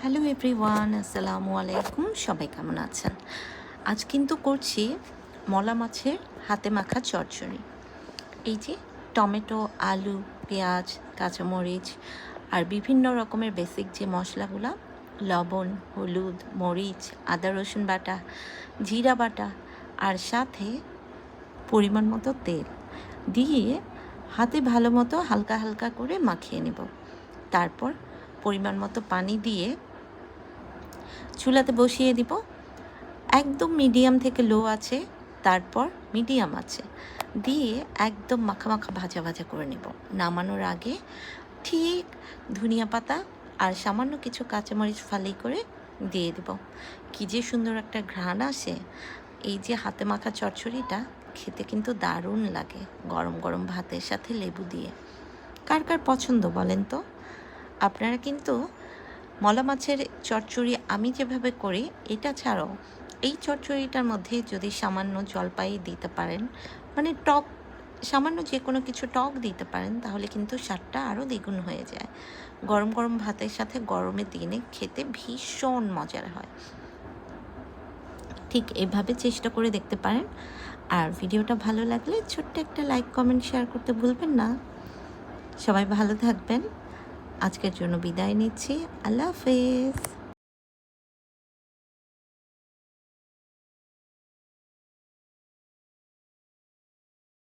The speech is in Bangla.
হ্যালো এভরিওয়ান, আসসালামু আলাইকুম। সবাই কেমন আছেন? আজ কিন্তু করছি মলা মাছের হাতে মাখা চচ্চড়ি। এই যে টমেটো, আলু, পেঁয়াজ, কাঁচামরিচ আর বিভিন্ন রকমের বেসিক যে মশলাগুলো, লবণ, হলুদ, মরিচ, আদা রসুন বাটা, জিরা বাটা আর সাথে পরিমাণ মতো তেল দিয়ে হাতে ভালো মতো হালকা হালকা করে মাখিয়ে নেব। তারপর পরিমাণ মতো পানি দিয়ে চুলাতে বসিয়ে দিব একদম মিডিয়াম থেকে লো আছে, তারপর মিডিয়াম আছে দিয়ে একদম মাখা মাখা ভাজা ভাজা করে নেব। নামানোর আগে ঠিক ধনিয়া পাতা আর সামান্য কিছু কাঁচামরিচ ফালি করে দিয়ে দেব। কী যে সুন্দর একটা ঘ্রাণ আসে! এই যে হাতে মাখা চচ্চড়িটা খেতে কিন্তু দারুণ লাগে গরম গরম ভাতের সাথে লেবু দিয়ে। কার কার পছন্দ বলেন তো? আপনারা কিন্তু মলা মাছের চচ্চড়ি আমি যেভাবে করি এটা ছাড়াও এই চচ্চড়িটার মধ্যে যদি সামান্য জলপাই দিতে পারেন, মানে টক, সামান্য যে কোনো কিছু টক দিতে পারেন, তাহলে কিন্তু স্বাদটা আরও দ্বিগুণ হয়ে যায়। গরম গরম ভাতের সাথে গরমের দিনে খেতে ভীষণ মজার হয়। ঠিক এভাবে চেষ্টা করে দেখতে পারেন। আর ভিডিওটা ভালো লাগলে ছোট্ট একটা লাইক, কমেন্ট, শেয়ার করতে ভুলবেন না। সবাই ভালো থাকবেন। আজকের জন্য বিদায় নিচ্ছি। আল্লাহ হাফেজ।